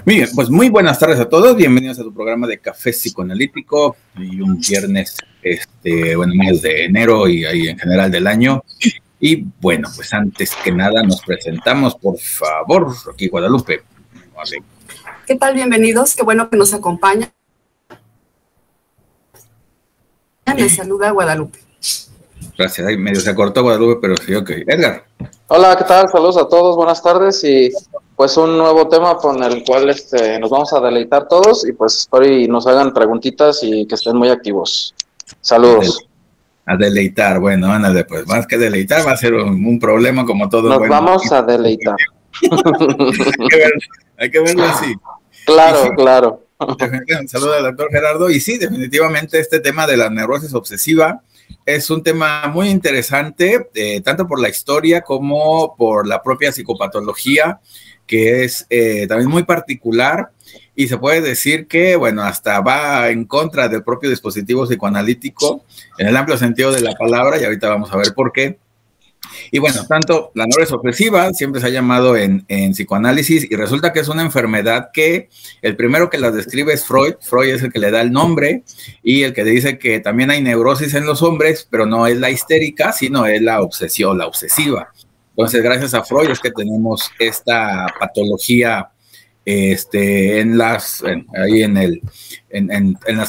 Bien, pues muy buenas tardes a todos, bienvenidos a tu programa de Café Psicoanalítico y un viernes, bueno, mes de enero y ahí en general del año. Y bueno, pues antes que nada nos presentamos, por favor, aquí Guadalupe. Vale. ¿Qué tal? Bienvenidos, qué bueno que nos acompañan. Les saluda Guadalupe. Gracias, ahí medio se cortó Guadalupe, pero sí, ok. Edgar. Hola, ¿qué tal? Saludos a todos, buenas tardes y pues un nuevo tema con el cual nos vamos a deleitar todos y pues espero y nos hagan preguntitas y que estén muy activos. Saludos. A deleitar, bueno, ándale, pues más que deleitar va a ser un problema como todo. Nos vamos a deleitar. hay que verlo así. Claro, sí, claro. Un saludo al doctor Gerardo. Y sí, definitivamente este tema de la neurosis obsesiva es un tema muy interesante, tanto por la historia como por la propia psicopatología, que es también muy particular y se puede decir que, bueno, hasta va en contra del propio dispositivo psicoanalítico en el amplio sentido de la palabra, y ahorita vamos a ver por qué. Y bueno, tanto la neurosis obsesiva siempre se ha llamado en psicoanálisis, y resulta que es una enfermedad que el primero que la describe es Freud. Freud es el que le da el nombre y el que dice que también hay neurosis en los hombres, pero no es la histérica, sino es la obsesión, la obsesiva. Entonces, gracias a Freud es que tenemos esta patología en las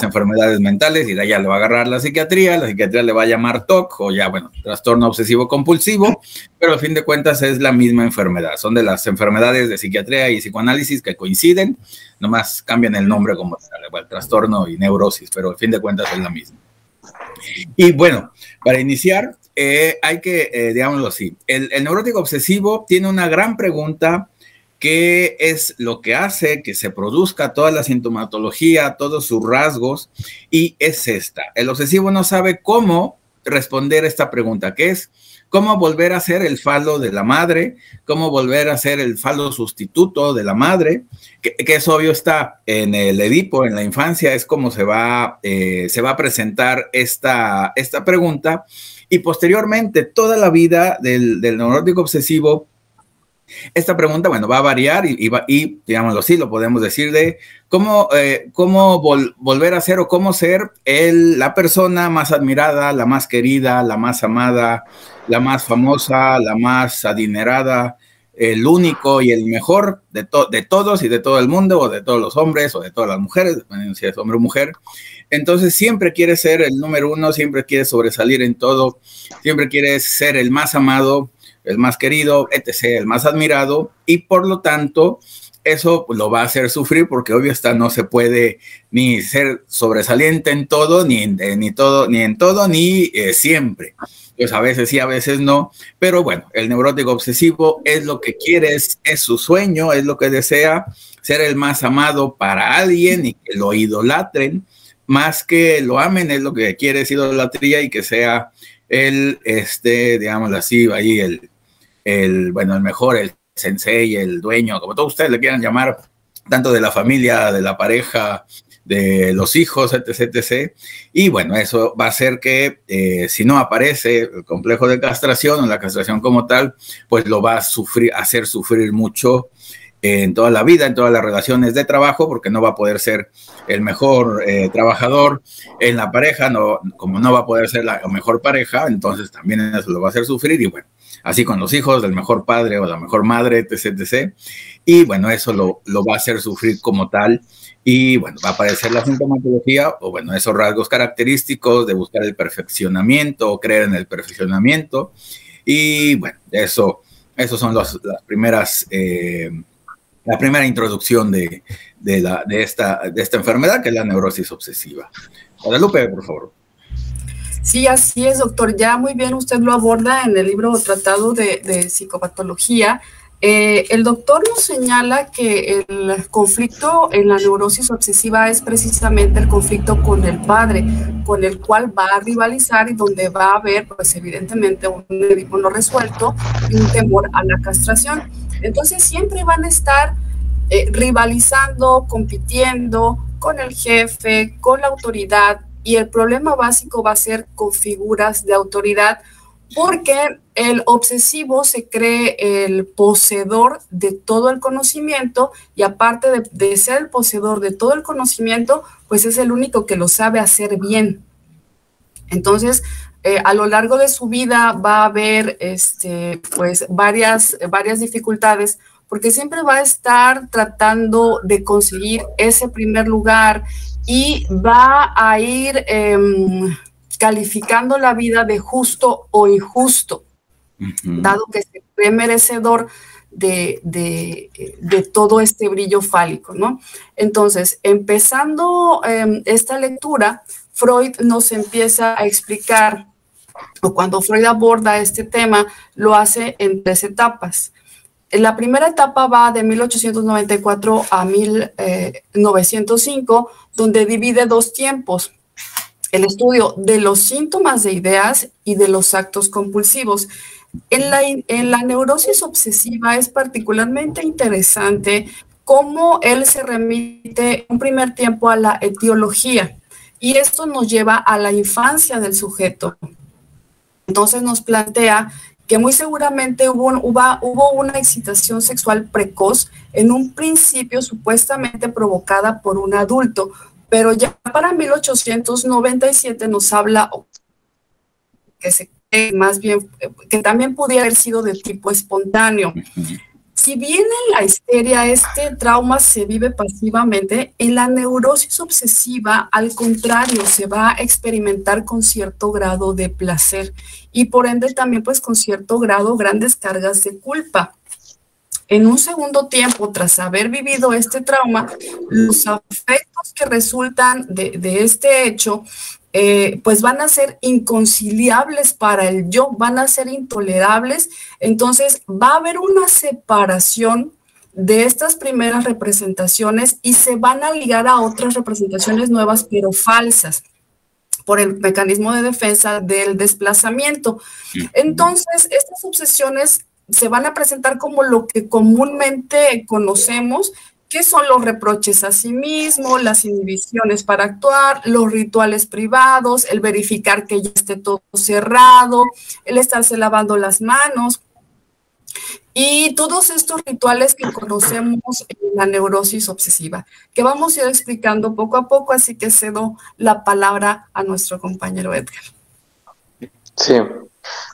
enfermedades mentales, y de allá le va a agarrar la psiquiatría le va a llamar TOC, o ya, bueno, trastorno obsesivo compulsivo, pero al fin de cuentas es la misma enfermedad. Son de las enfermedades de psiquiatría y psicoanálisis que coinciden, nomás cambian el nombre como igual, trastorno y neurosis, pero al fin de cuentas es la misma. Y bueno, para iniciar, hay que, digámoslo así, el neurótico obsesivo tiene una gran pregunta: ¿qué es lo que hace que se produzca toda la sintomatología, todos sus rasgos? Y es esta: el obsesivo no sabe cómo responder esta pregunta, que es cómo volver a ser el falo de la madre, cómo volver a ser el falo sustituto de la madre, que es obvio, está en el Edipo, en la infancia, es como se va a presentar esta pregunta, y posteriormente toda la vida del neurótico obsesivo. Esta pregunta, bueno, va a variar y digámoslo así, lo podemos decir de cómo volver a ser o cómo ser la persona más admirada, la más querida, la más amada, la más famosa, la más adinerada, el único y el mejor de todos y de todo el mundo, o de todos los hombres o de todas las mujeres, dependiendo si es hombre o mujer. Entonces siempre quiere ser el número uno, siempre quiere sobresalir en todo, siempre quiere ser el más amado, el más querido, etc., el más admirado, y por lo tanto eso lo va a hacer sufrir, porque obvio está, no se puede ni ser sobresaliente en todo, ni en todo, ni siempre. Pues a veces sí, a veces no, pero bueno, el neurótico obsesivo es lo que quiere, es su sueño, es lo que desea, ser el más amado para alguien y que lo idolatren, más que lo amen, es lo que quiere, es idolatría, y que sea el, digámoslo así, ahí el mejor, el sensei, el dueño, como todos ustedes le quieran llamar, tanto de la familia, de la pareja, de los hijos, etc., etc. Y bueno, eso va a hacer que si no aparece el complejo de castración o la castración como tal, pues lo va a hacer sufrir mucho en toda la vida, en todas las relaciones de trabajo, porque no va a poder ser el mejor trabajador en la pareja, como no va a poder ser la mejor pareja, entonces también eso lo va a hacer sufrir. Y bueno, así con los hijos, del mejor padre o la mejor madre, etc., etc. Y bueno, eso lo va a hacer sufrir como tal. Y bueno, va a aparecer la sintomatología, o bueno, esos rasgos característicos de buscar el perfeccionamiento o creer en el perfeccionamiento. Y bueno, esos son las primeras... la primera introducción de esta enfermedad, que es la neurosis obsesiva. Guadalupe, por favor. Sí, así es, doctor. Ya muy bien usted lo aborda en el libro Tratado de Psicopatología. El doctor nos señala que el conflicto en la neurosis obsesiva es precisamente el conflicto con el padre, con el cual va a rivalizar y donde va a haber, pues evidentemente, un Edipo no resuelto y un temor a la castración. Entonces siempre van a estar rivalizando, compitiendo con el jefe, con la autoridad, y el problema básico va a ser con figuras de autoridad, porque el obsesivo se cree el poseedor de todo el conocimiento y aparte de ser el poseedor de todo el conocimiento, pues es el único que lo sabe hacer bien. Entonces, a lo largo de su vida va a haber pues varias dificultades porque siempre va a estar tratando de conseguir ese primer lugar y va a ir calificando la vida de justo o injusto, dado que se cree merecedor de todo este brillo fálico, ¿no? Entonces, empezando esta lectura, Freud nos empieza a explicar, o cuando Freud aborda este tema, lo hace en 3 etapas. La primera etapa va de 1894 a 1905, donde divide 2 tiempos: el estudio de los síntomas de ideas y de los actos compulsivos. En la neurosis obsesiva es particularmente interesante cómo él se remite en un primer tiempo a la etiología, y esto nos lleva a la infancia del sujeto. Entonces nos plantea que muy seguramente hubo una excitación sexual precoz, en un principio supuestamente provocada por un adulto, pero ya para 1897 nos habla que se cree más bien que también pudiera haber sido de tipo espontáneo. Si bien en la histeria este trauma se vive pasivamente, en la neurosis obsesiva, al contrario, se va a experimentar con cierto grado de placer y por ende también pues con cierto grado grandes cargas de culpa. En un segundo tiempo, tras haber vivido este trauma, los afectos que resultan de este hecho pues van a ser inconciliables para el yo, van a ser intolerables. Entonces va a haber una separación de estas primeras representaciones y se van a ligar a otras representaciones nuevas pero falsas por el mecanismo de defensa del desplazamiento. Entonces estas obsesiones se van a presentar como lo que comúnmente conocemos, que son los reproches a sí mismo, las inhibiciones para actuar, los rituales privados, el verificar que ya esté todo cerrado, el estarse lavando las manos, y todos estos rituales que conocemos en la neurosis obsesiva, que vamos a ir explicando poco a poco, así que cedo la palabra a nuestro compañero Edgar. Sí,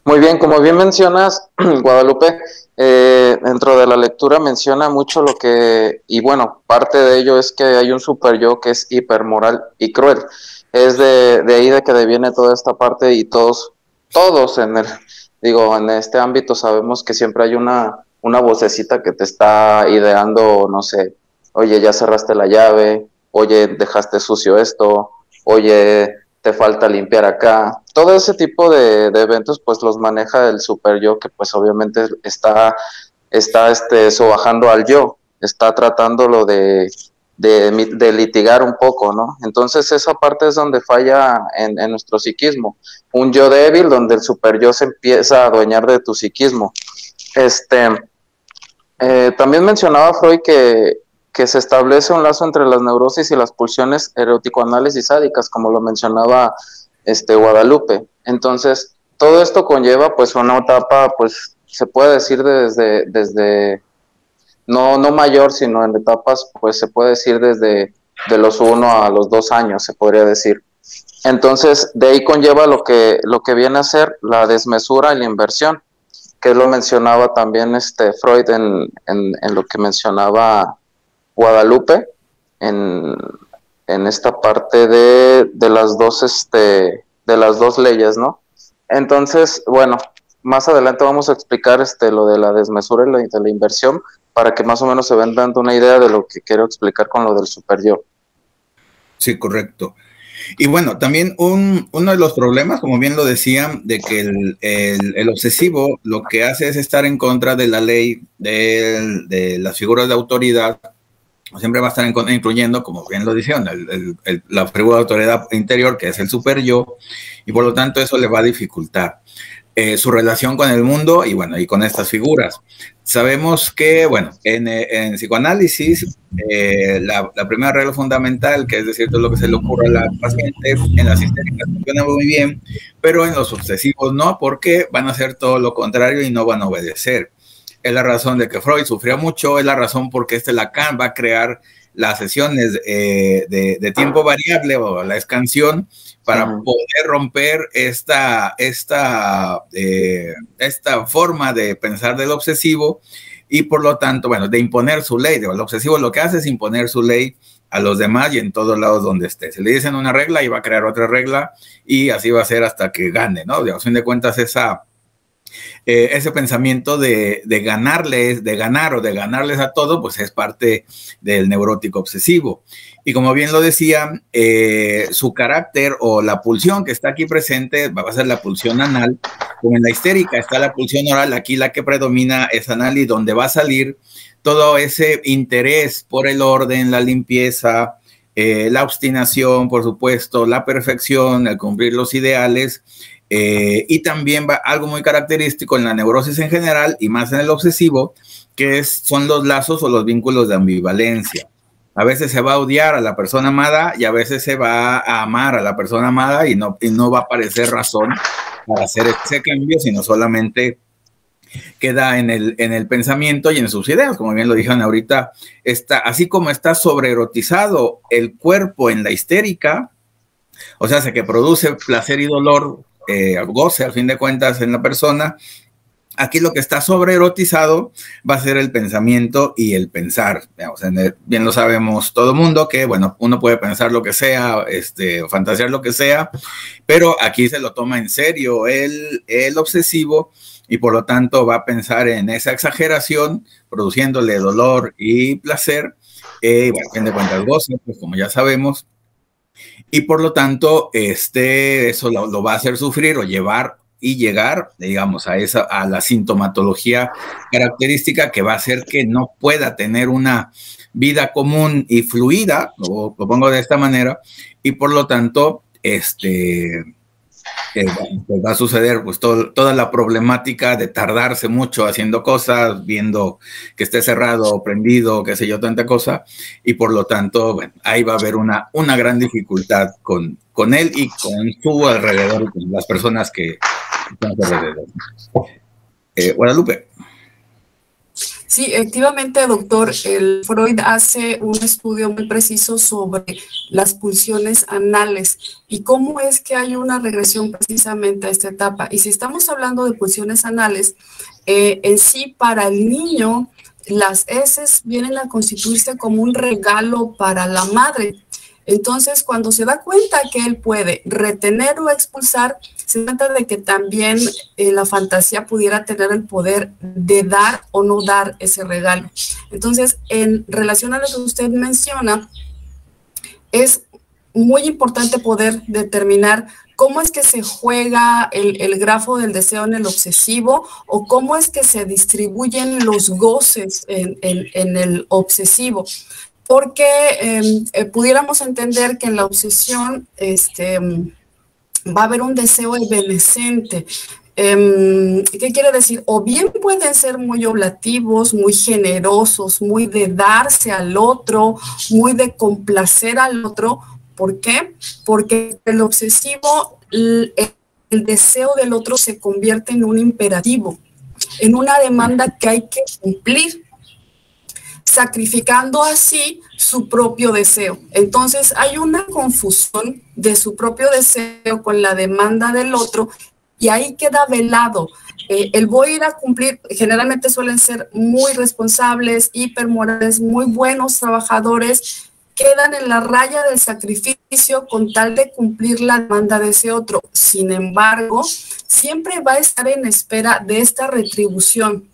muy bien, como bien mencionas, Guadalupe, dentro de la lectura menciona mucho lo que, y bueno, parte de ello es que hay un super yo que es hipermoral y cruel. Es de ahí de que deviene toda esta parte y todos en este ámbito sabemos que siempre hay una vocecita que te está ideando, no sé, oye, ya cerraste la llave, oye, dejaste sucio esto, oye, te falta limpiar acá. Todo ese tipo de eventos pues los maneja el super yo, que pues obviamente está sobajando al yo, está tratándolo de litigar un poco, ¿no? Entonces esa parte es donde falla en nuestro psiquismo. Un yo débil donde el super yo se empieza a adueñar de tu psiquismo. También mencionaba Freud que se establece un lazo entre las neurosis y las pulsiones erótico-anales y sádicas, como lo mencionaba Guadalupe. Entonces, todo esto conlleva pues una etapa, pues se puede decir desde no mayor, sino en etapas, pues se puede decir desde de los 1 a los 2 años, se podría decir. Entonces, de ahí conlleva lo que viene a ser la desmesura y la inversión, que lo mencionaba también Freud en lo que mencionaba Guadalupe, en esta parte de las dos leyes, ¿no? Entonces, bueno, más adelante vamos a explicar lo de la desmesura y de la inversión, para que más o menos se vayan dando una idea de lo que quiero explicar con lo del super yo. Sí, correcto. Y bueno, también uno de los problemas, como bien lo decían, de que el obsesivo lo que hace es estar en contra de la ley de las figuras de autoridad. Siempre va a estar incluyendo, como bien lo decían, la figura de autoridad interior, que es el super yo, y por lo tanto eso le va a dificultar. su relación con el mundo y bueno, y con estas figuras. Sabemos que, bueno, en psicoanálisis, la primera regla fundamental, que es decir, todo lo que se le ocurre a la paciente, en las histéricas funciona muy bien, pero en los obsesivos no, porque van a hacer todo lo contrario y no van a obedecer. Es la razón de que Freud sufría mucho, es la razón porque Lacan va a crear las sesiones de tiempo variable o la escansión para poder romper esta forma de pensar del obsesivo y por lo tanto, bueno, de imponer su ley. El obsesivo lo que hace es imponer su ley a los demás y en todos lados donde esté. Se le dicen una regla y va a crear otra regla y así va a ser hasta que gane, ¿no? A fin de cuentas, ese pensamiento de ganarles, de ganar o de ganarles a todo, pues es parte del neurótico obsesivo. Y como bien lo decía, su carácter o la pulsión que está aquí presente va a ser la pulsión anal, como en la histérica está la pulsión oral, aquí la que predomina es anal y donde va a salir todo ese interés por el orden, la limpieza, la obstinación, por supuesto, la perfección, el cumplir los ideales. Y también va algo muy característico en la neurosis en general y más en el obsesivo, que son los lazos o los vínculos de ambivalencia. A veces se va a odiar a la persona amada y a veces se va a amar a la persona amada y no va a aparecer razón para hacer ese cambio, sino solamente queda en el pensamiento y en sus ideas, como bien lo dijeron ahorita, así como está sobreerotizado el cuerpo en la histérica, o sea, que produce placer y dolor, goce al fin de cuentas en la persona. Aquí lo que está sobreerotizado va a ser el pensamiento y el pensar. Digamos, bien lo sabemos todo el mundo que, bueno, uno puede pensar lo que sea, o fantasear lo que sea, pero aquí se lo toma en serio el obsesivo y por lo tanto va a pensar en esa exageración, produciéndole dolor y placer. Bueno, a fin de cuentas goce, pues como ya sabemos. Y por lo tanto, eso lo va a hacer sufrir o llevar y llegar, digamos, a la sintomatología característica que va a hacer que no pueda tener una vida común y fluida, lo pongo de esta manera, y por lo tanto, pues va a suceder pues toda la problemática de tardarse mucho haciendo cosas, viendo que esté cerrado o prendido, qué sé yo, tanta cosa, y por lo tanto, bueno, ahí va a haber una gran dificultad con él y con su alrededor, y con las personas que están alrededor. Guadalupe. Sí, efectivamente, doctor, Freud hace un estudio muy preciso sobre las pulsiones anales y cómo es que hay una regresión precisamente a esta etapa. Y si estamos hablando de pulsiones anales, en sí para el niño, las heces vienen a constituirse como un regalo para la madre. Entonces, cuando se da cuenta que él puede retener o expulsar, se trata de que también la fantasía pudiera tener el poder de dar o no dar ese regalo. Entonces, en relación a lo que usted menciona, es muy importante poder determinar cómo es que se juega el grafo del deseo en el obsesivo o cómo es que se distribuyen los goces en el obsesivo. Porque pudiéramos entender que en la obsesión va a haber un deseo evanescente. ¿Qué quiere decir? O bien pueden ser muy oblativos, muy generosos, muy de darse al otro, muy de complacer al otro. ¿Por qué? Porque el obsesivo, el deseo del otro se convierte en un imperativo, en una demanda que hay que cumplir, sacrificando así su propio deseo. Entonces hay una confusión de su propio deseo con la demanda del otro y ahí queda velado. El voy a ir a cumplir, generalmente suelen ser muy responsables, hipermorales, muy buenos trabajadores, quedan en la raya del sacrificio con tal de cumplir la demanda de ese otro. Sin embargo, siempre va a estar en espera de esta retribución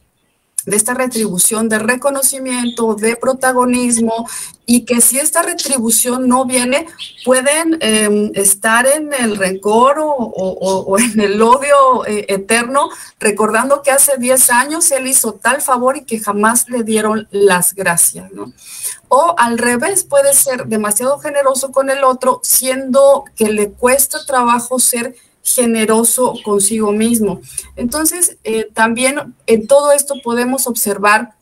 de reconocimiento, de protagonismo, y que si esta retribución no viene, pueden estar en el rencor o en el odio eterno, recordando que hace 10 años él hizo tal favor y que jamás le dieron las gracias, ¿no? O al revés, puede ser demasiado generoso con el otro, siendo que le cuesta trabajo ser generoso consigo mismo. Entonces, también en todo esto podemos observar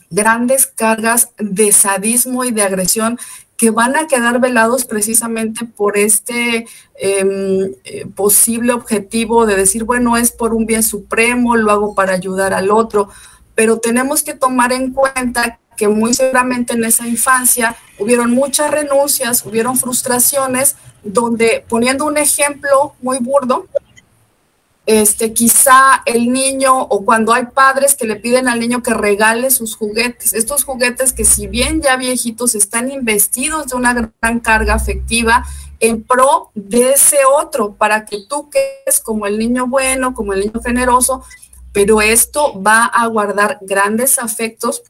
grandes cargas de sadismo y de agresión que van a quedar velados precisamente por este posible objetivo de decir, bueno, es por un bien supremo, lo hago para ayudar al otro, pero tenemos que tomar en cuenta que muy seguramente en esa infancia hubieron muchas renuncias, hubieron frustraciones, donde, poniendo un ejemplo muy burdo, quizá el niño, o cuando hay padres que le piden al niño que regale sus juguetes, estos juguetes que, si bien ya viejitos, están investidos de una gran carga afectiva en pro de ese otro, para que tú quedes como el niño bueno, como el niño generoso, pero esto va a guardar grandes afectos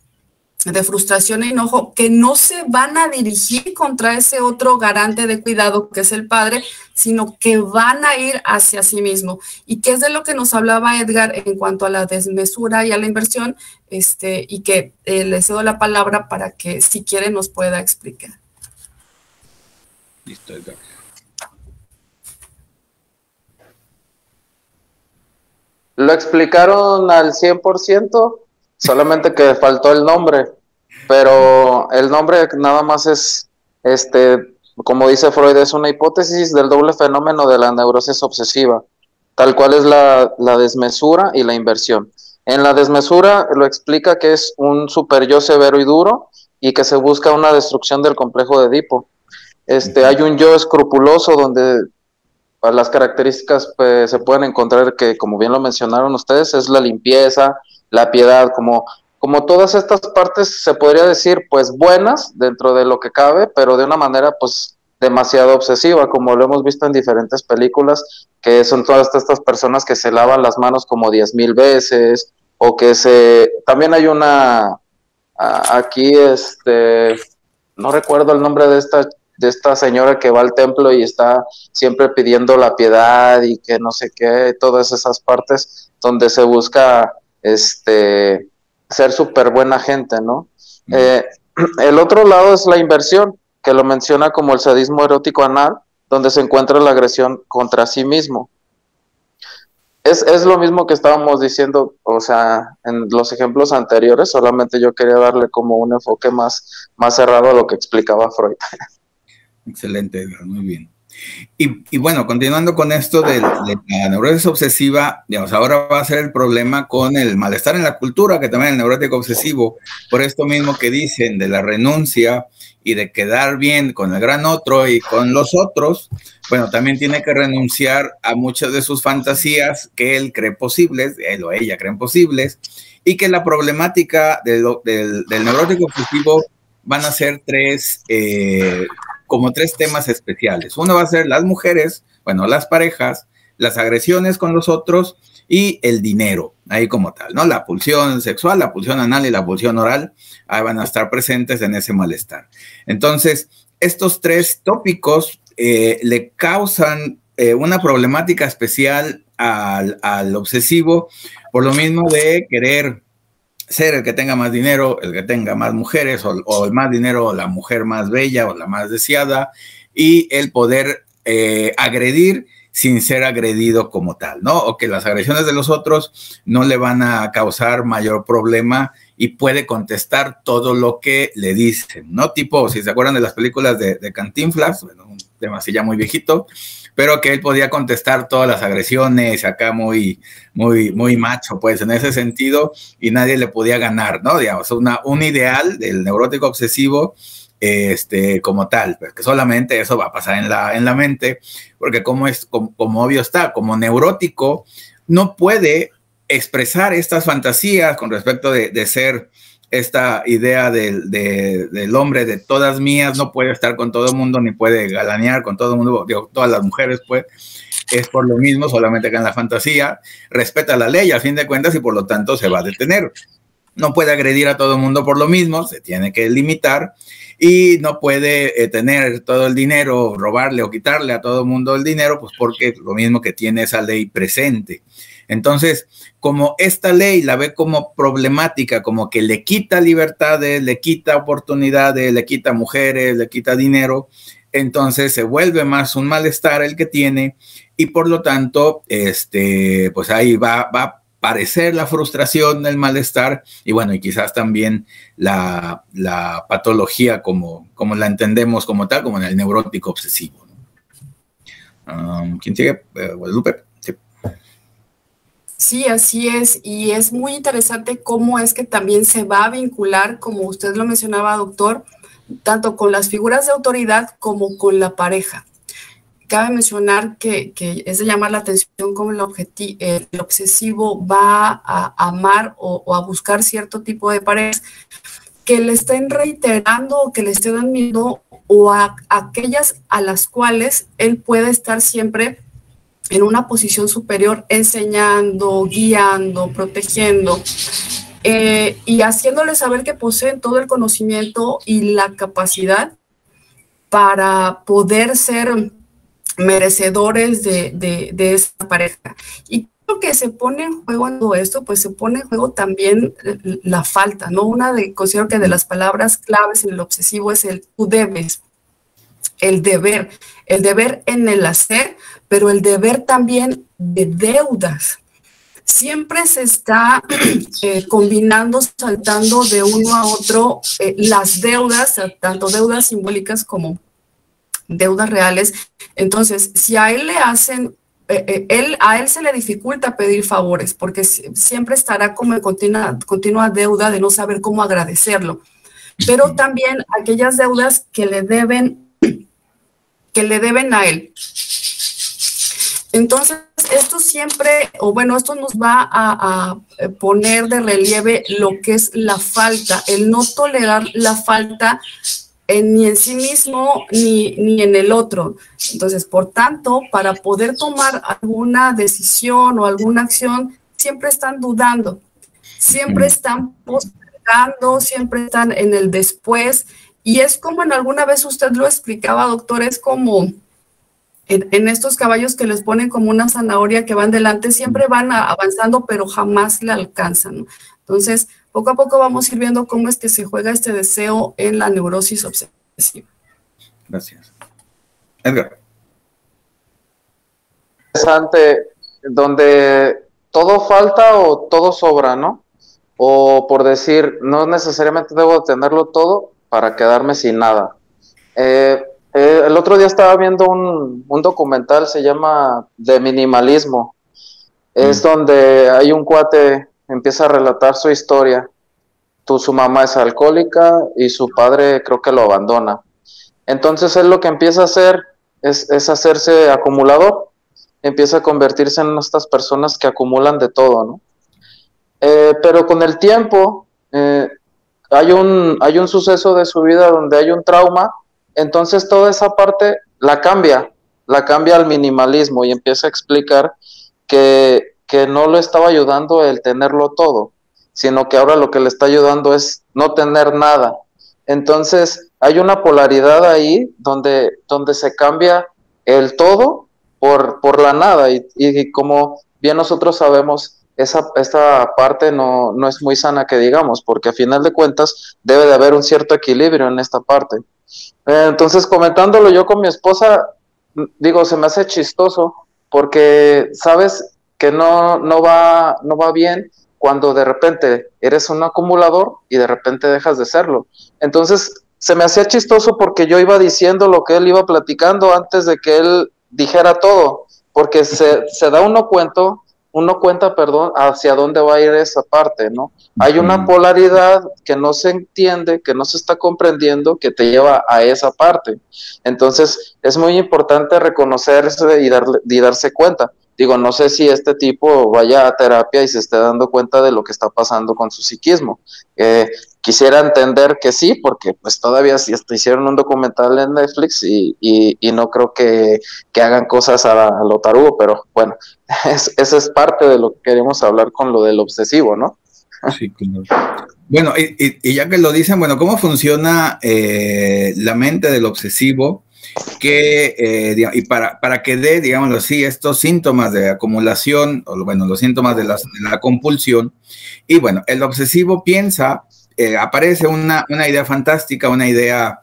de frustración e enojo que no se van a dirigir contra ese otro garante de cuidado que es el padre, sino que van a ir hacia sí mismo. Y que es de lo que nos hablaba Edgar en cuanto a la desmesura y a la inversión, y que le cedo la palabra para que, si quiere, nos pueda explicar. Listo, Edgar. Lo explicaron al 100%, solamente que faltó el nombre, pero el nombre nada más es, como dice Freud, es una hipótesis del doble fenómeno de la neurosis obsesiva, tal cual es la desmesura y la inversión. En la desmesura lo explica que es un super yo severo y duro y que se busca una destrucción del complejo de Edipo. Hay un yo escrupuloso donde las características pues, se pueden encontrar que, como bien lo mencionaron ustedes, es la limpieza, la piedad, como todas estas partes se podría decir pues buenas dentro de lo que cabe, pero de una manera pues demasiado obsesiva, como lo hemos visto en diferentes películas, que son todas estas personas que se lavan las manos como 10,000 veces, o que también hay una, aquí no recuerdo el nombre de esta señora que va al templo y está siempre pidiendo la piedad y que no sé qué, todas esas partes donde se busca ser súper buena gente, ¿no? El otro lado es la inversión, que lo menciona como el sadismo erótico anal, donde se encuentra la agresión contra sí mismo. Es lo mismo que estábamos diciendo, o sea, en los ejemplos anteriores, solamente yo quería darle como un enfoque más cerrado a lo que explicaba Freud. Excelente, Edgar, muy bien. Y bueno, continuando con esto de la neurosis obsesiva, digamos, ahora va a ser el problema con el malestar en la cultura, que también el neurótico obsesivo, por esto mismo que dicen de la renuncia y de quedar bien con el gran otro y con los otros, bueno, también tiene que renunciar a muchas de sus fantasías que él cree posibles, él o ella creen posibles, y que la problemática del neurótico obsesivo van a ser tres temas especiales. Uno va a ser las mujeres, bueno, las parejas, las agresiones con los otros y el dinero, ahí como tal, ¿no? La pulsión sexual, la pulsión anal y la pulsión oral, ahí van a estar presentes en ese malestar. Entonces, estos tres tópicos le causan una problemática especial al obsesivo, por lo mismo de querer ser el que tenga más dinero, el que tenga más mujeres, o el más dinero, la mujer más bella o la más deseada, y el poder agredir sin ser agredido como tal, ¿no? O que las agresiones de los otros no le van a causar mayor problema y puede contestar todo lo que le dicen, ¿no? Tipo, si se acuerdan de las películas de Cantinflas, bueno, un tema así ya muy viejito, pero que él podía contestar todas las agresiones acá muy macho, pues, en ese sentido, y nadie le podía ganar, ¿no? Digamos, un ideal del neurótico obsesivo, como tal, pues, que solamente eso va a pasar en la mente, porque como obvio está, como neurótico, no puede expresar estas fantasías con respecto de ser esta idea del hombre de todas mías, no puede estar con todo el mundo, ni puede galanear con todo el mundo, digo, todas las mujeres, pues, es por lo mismo, solamente que en la fantasía respeta la ley, a fin de cuentas, y por lo tanto se va a detener. No puede agredir a todo el mundo por lo mismo, se tiene que limitar, y no puede tener todo el dinero, robarle o quitarle a todo el mundo el dinero, pues porque lo mismo que tiene esa ley presente. Entonces, como esta ley la ve como problemática, como que le quita libertades, le quita oportunidades, le quita mujeres, le quita dinero, entonces se vuelve más un malestar el que tiene y por lo tanto, pues ahí va a aparecer la frustración, el malestar, y bueno, y quizás también la patología como la entendemos como tal, como en el neurótico obsesivo, ¿no? ¿Quién sigue? Guadalupe. Sí, así es, y es muy interesante cómo es que también se va a vincular, como usted lo mencionaba, doctor, tanto con las figuras de autoridad como con la pareja. Cabe mencionar que es de llamar la atención cómo el obsesivo va a amar o a buscar cierto tipo de parejas que le estén reiterando o que le estén dando miedo, o a aquellas a las cuales él puede estar siempre en una posición superior, enseñando, guiando, protegiendo, y haciéndole saber que poseen todo el conocimiento y la capacidad para poder ser merecedores de esa pareja. Y creo que se pone en juego en todo esto, pues se pone en juego también la falta, ¿no? Considero que de las palabras claves en el obsesivo es el tú debes, el deber en el hacer, pero el deber también de deudas. Siempre se está combinando, saltando de uno a otro las deudas, tanto deudas simbólicas como deudas reales. Entonces, si a él le hacen, a él se le dificulta pedir favores, porque siempre estará como en continua deuda de no saber cómo agradecerlo. Pero también aquellas deudas que le deben a él. Entonces, esto siempre, esto nos va a poner de relieve lo que es la falta, el no tolerar la falta ni en sí mismo ni en el otro. Entonces, por tanto, para poder tomar alguna decisión o alguna acción, siempre están dudando, siempre están postergando, siempre están en el después. Y es como en alguna vez usted lo explicaba, doctor, es como en estos caballos que les ponen como una zanahoria que van delante, siempre van avanzando, pero jamás le alcanzan, ¿no? Entonces, poco a poco vamos a ir viendo cómo es que se juega este deseo en la neurosis obsesiva. Gracias. Edgar. Interesante, donde todo falta o todo sobra, ¿no? O por decir, no necesariamente debo tenerlo todo para quedarme sin nada. El otro día estaba viendo un documental, se llama De Minimalismo. Es donde hay un cuate, empieza a relatar su historia. Su mamá es alcohólica y su padre creo que lo abandona. Entonces él lo que empieza a hacer es hacerse acumulador. Empieza a convertirse en estas personas que acumulan de todo, ¿no? Pero con el tiempo hay un suceso de su vida donde hay un trauma, entonces toda esa parte la cambia al minimalismo y empieza a explicar que no le estaba ayudando el tenerlo todo, sino que ahora lo que le está ayudando es no tener nada. Entonces hay una polaridad ahí donde se cambia el todo por la nada, y como bien nosotros sabemos, esta parte no es muy sana, que digamos, porque a final de cuentas debe de haber un cierto equilibrio en esta parte. Entonces, comentándolo yo con mi esposa, digo, se me hace chistoso, porque sabes que no va bien cuando de repente eres un acumulador y de repente dejas de serlo. Entonces, se me hacía chistoso porque yo iba diciendo lo que él iba platicando antes de que él dijera todo, porque se da uno cuenta, hacia dónde va a ir esa parte, ¿no? Hay una polaridad que no se entiende, que no se está comprendiendo, que te lleva a esa parte. Entonces, es muy importante reconocerse y darse cuenta. Digo, no sé si este tipo vaya a terapia y se esté dando cuenta de lo que está pasando con su psiquismo. Quisiera entender que sí, porque pues todavía sí hicieron un documental en Netflix y no creo que hagan cosas a lo tarugo, pero bueno, eso es parte de lo que queremos hablar con lo del obsesivo, ¿no? Sí, claro. Bueno, y ya que lo dicen, bueno, ¿cómo funciona la mente del obsesivo? Y para que dé, digámoslo así, estos síntomas de acumulación, o bueno, los síntomas de la compulsión. Y bueno, el obsesivo piensa aparece una idea fantástica, una idea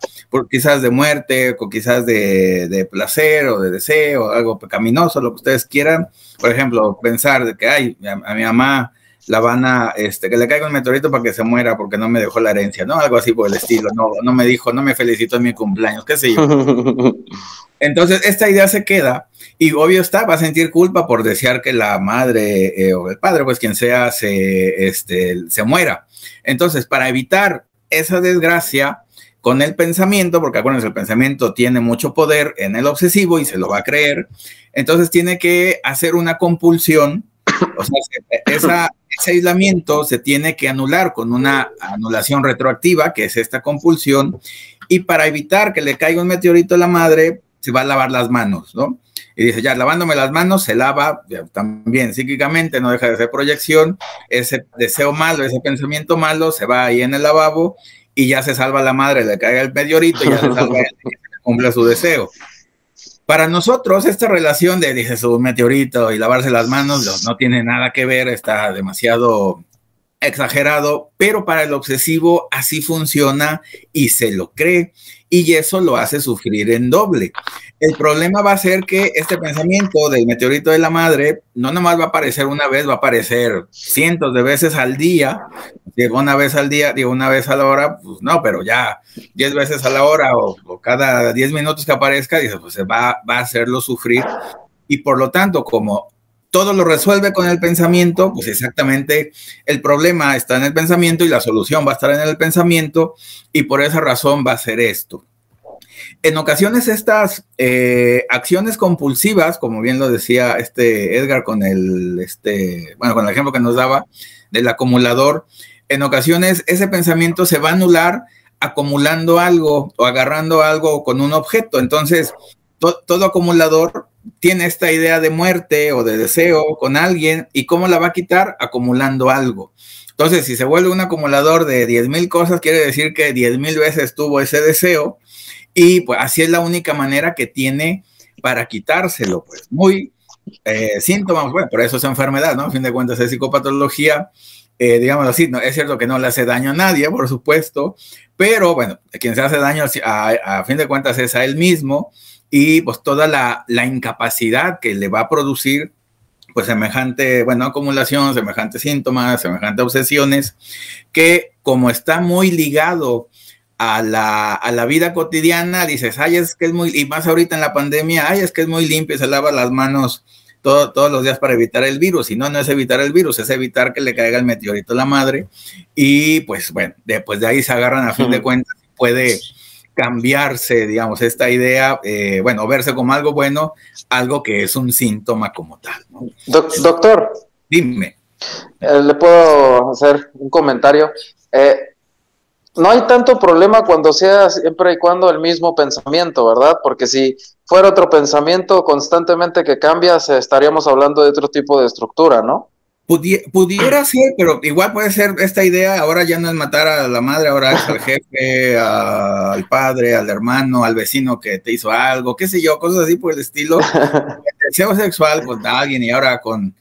quizás de muerte, o quizás de placer o de deseo, algo pecaminoso, lo que ustedes quieran. Por ejemplo, pensar de que a mi mamá la van a, que le caiga un meteorito para que se muera porque no me dejó la herencia, ¿no? Algo así por el estilo, no me dijo, no me felicitó en mi cumpleaños, qué sé yo. Entonces, esta idea se queda y obvio está, va a sentir culpa por desear que la madre o el padre, pues quien sea, se muera. Entonces, para evitar esa desgracia con el pensamiento, porque acuérdense, el pensamiento tiene mucho poder en el obsesivo y se lo va a creer, entonces tiene que hacer una compulsión, o sea, ese aislamiento se tiene que anular con una anulación retroactiva, que es esta compulsión, y para evitar que le caiga un meteorito a la madre, se va a lavar las manos, ¿no? Y dice, ya, lavándome las manos, se lava, ya, también psíquicamente, no deja de ser proyección, ese deseo malo, ese pensamiento malo, se va ahí en el lavabo, y ya se salva la madre, le caiga el meteorito, y ya se salva él, y se cumple su deseo. Para nosotros, esta relación de, dice, su meteorito y lavarse las manos, no tiene nada que ver, está demasiado exagerado, pero para el obsesivo así funciona y se lo cree, y eso lo hace sufrir en doble. El problema va a ser que este pensamiento del meteorito de la madre no nomás va a aparecer una vez, va a aparecer cientos de veces al día. Digo, una vez al día, digo, una vez a la hora, pues no, pero ya 10 veces a la hora o cada 10 minutos que aparezca, dice, pues se va a hacerlo sufrir, y por lo tanto, como todo lo resuelve con el pensamiento, pues exactamente el problema está en el pensamiento y la solución va a estar en el pensamiento, y por esa razón va a ser esto. En ocasiones estas acciones compulsivas, como bien lo decía Edgar con con el ejemplo que nos daba del acumulador, en ocasiones ese pensamiento se va a anular acumulando algo o agarrando algo con un objeto. Entonces, todo acumulador tiene esta idea de muerte o de deseo con alguien, ¿y cómo la va a quitar? Acumulando algo. Entonces, si se vuelve un acumulador de 10,000 cosas, quiere decir que 10,000 veces tuvo ese deseo, y pues así es la única manera que tiene para quitárselo. Pues muy síntomas, bueno, por eso es enfermedad, ¿no? A fin de cuentas es psicopatología, digamos así, no, es cierto que no le hace daño a nadie, por supuesto, pero bueno, quien se hace daño a fin de cuentas es a él mismo, y pues toda la incapacidad que le va a producir pues semejante, bueno, acumulación, semejantes síntomas, semejantes obsesiones, que como está muy ligado a la vida cotidiana, dices, ay, es que es muy, y más ahorita en la pandemia, ay, es que es muy limpio, se lava las manos todos los días para evitar el virus, y no es evitar el virus, es evitar que le caiga el meteorito a la madre, y pues bueno, después de ahí se agarran a fin de cuentas, puede cambiarse, digamos, esta idea, bueno, verse como algo bueno, algo que es un síntoma como tal, ¿no? Doctor, dime. ¿Le puedo hacer un comentario? No hay tanto problema cuando sea siempre y cuando el mismo pensamiento, ¿verdad? Porque si fuera otro pensamiento constantemente que cambia, estaríamos hablando de otro tipo de estructura, ¿no? Pudiera ser, pero igual puede ser esta idea, ahora ya no es matar a la madre, ahora es al jefe, al padre, al hermano, al vecino que te hizo algo, qué sé yo, cosas así por el estilo. El deseo sexual con alguien, y ahora con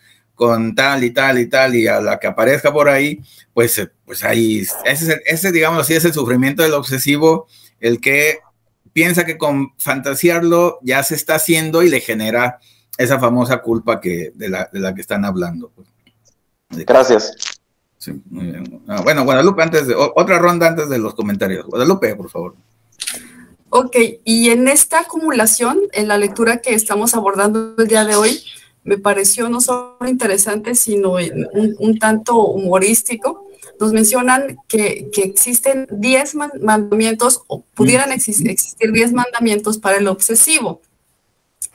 tal y tal y tal, y a la que aparezca por ahí, pues ahí, ese digamos así, es el sufrimiento del obsesivo, el que piensa que con fantasearlo ya se está haciendo y le genera esa famosa culpa de la que están hablando. Pues. Gracias. Sí, muy bien. Bueno, Guadalupe, otra ronda antes de los comentarios. Guadalupe, por favor. Ok, y en esta acumulación, en la lectura que estamos abordando el día de hoy, me pareció no solo interesante, sino un tanto humorístico. Nos mencionan que existen 10 mandamientos, o pudieran existir 10 mandamientos para el obsesivo.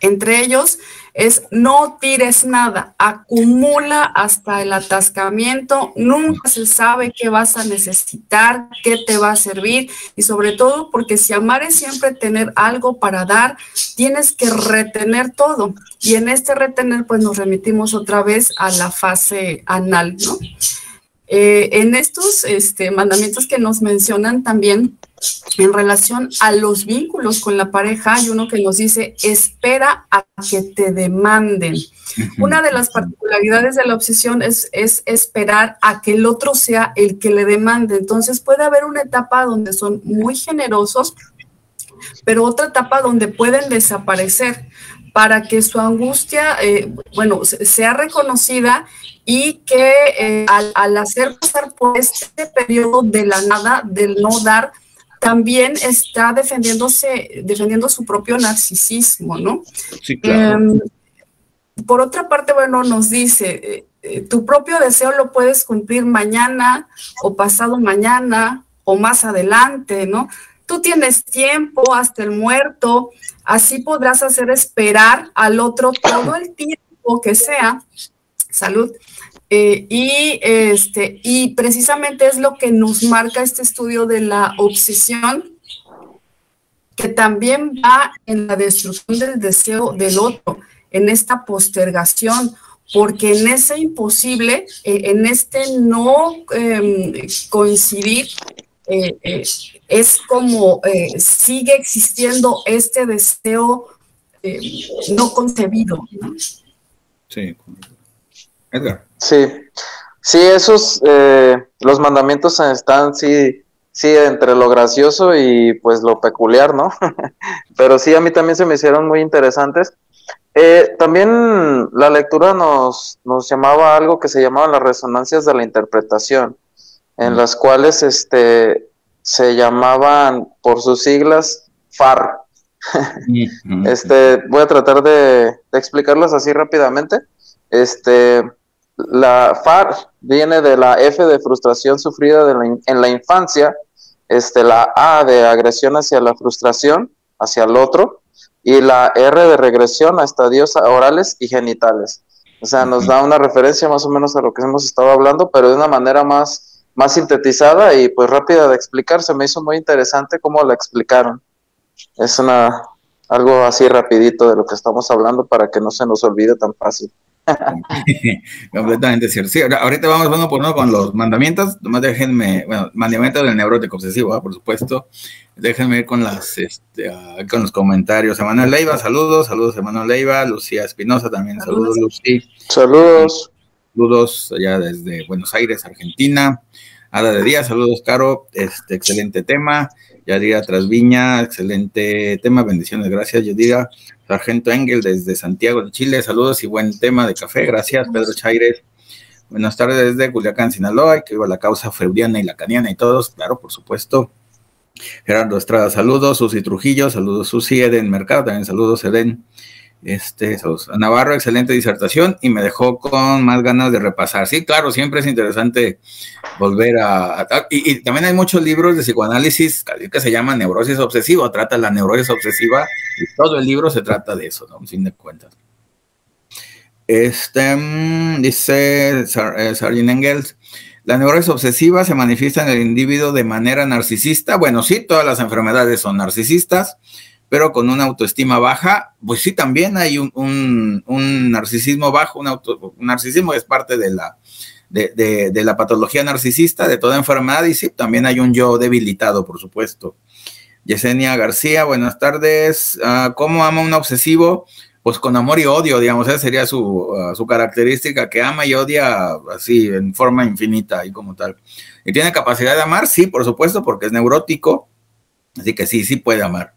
Entre ellos es no tires nada, acumula hasta el atascamiento, nunca se sabe qué vas a necesitar, qué te va a servir, y sobre todo porque si amar es siempre tener algo para dar, tienes que retener todo, y en este retener pues nos remitimos otra vez a la fase anal, ¿no? En estos mandamientos que nos mencionan también, en relación a los vínculos con la pareja, hay uno que nos dice, espera a que te demanden. Una de las particularidades de la obsesión es esperar a que el otro sea el que le demande. Entonces puede haber una etapa donde son muy generosos, pero otra etapa donde pueden desaparecer para que su angustia, sea reconocida y que al hacer pasar por este periodo de la nada, del no dar, también está defendiendo su propio narcisismo, ¿no? Sí, claro. Por otra parte, nos dice, tu propio deseo lo puedes cumplir mañana o pasado mañana o más adelante, ¿no? Tú tienes tiempo hasta el muerto, así podrás hacer esperar al otro todo el tiempo que sea. Salud. Y precisamente es lo que nos marca este estudio de la obsesión, que también va en la destrucción del deseo del otro, en esta postergación, porque en ese imposible, en este no coincidir, es como sigue existiendo este deseo no concebido, ¿no? Sí. Edgar. Sí, esos, los mandamientos están, sí, entre lo gracioso y pues lo peculiar, ¿no? Pero sí, a mí también se me hicieron muy interesantes. También la lectura nos llamaba algo que se llamaban las resonancias de la interpretación, en las cuales se llamaban por sus siglas FAR. Voy a tratar de explicarlas así rápidamente. La FAR viene de la F de frustración sufrida en la infancia, la A de agresión hacia la frustración, hacia el otro, y la R de regresión a estadios orales y genitales. O sea, nos da una referencia más o menos a lo que hemos estado hablando, pero de una manera más sintetizada y pues rápida de explicar. Se me hizo muy interesante cómo la explicaron. Es algo así rapidito de lo que estamos hablando para que no se nos olvide tan fácil. Completamente cierto. Sí, ahorita vamos uno por uno con los mandamientos. Nomás déjenme, mandamientos del neurótico obsesivo, por supuesto. Déjenme ir con con los comentarios. Emanuel Leiva, saludos Emanuel Leiva. Lucía Espinosa también, saludos Lucy. Saludos allá desde Buenos Aires, Argentina. Ada de Díaz, saludos Caro, excelente tema. Yadira Trasviña, excelente tema, bendiciones, gracias Yadira. Sargento Engel desde Santiago de Chile, saludos y buen tema de café, gracias. Pedro Chaires, buenas tardes desde Culiacán, Sinaloa, que viva la causa freudiana y lacaniana y todos, claro, por supuesto. Gerardo Estrada, saludos. Susi Trujillo, saludos Susi. Eden Mercado, también saludos Eden. Navarro, excelente disertación y me dejó con más ganas de repasar. Sí, claro, siempre es interesante volver y también hay muchos libros de psicoanálisis que se llaman neurosis obsesiva, trata la neurosis obsesiva y todo el libro se trata de eso, ¿no? A fin de cuentas. Dice Sargent Engels, la neurosis obsesiva se manifiesta en el individuo de manera narcisista. Bueno, sí, todas las enfermedades son narcisistas, pero con una autoestima baja, pues sí, también hay un narcisismo bajo, un narcisismo es parte de la patología narcisista, de toda enfermedad, y sí, también hay un yo debilitado, por supuesto. Yesenia García, buenas tardes. ¿Cómo ama un obsesivo? Pues con amor y odio, digamos, esa sería su característica, que ama y odia así, en forma infinita y como tal. ¿Y tiene capacidad de amar? Sí, por supuesto, porque es neurótico, así que sí puede amar.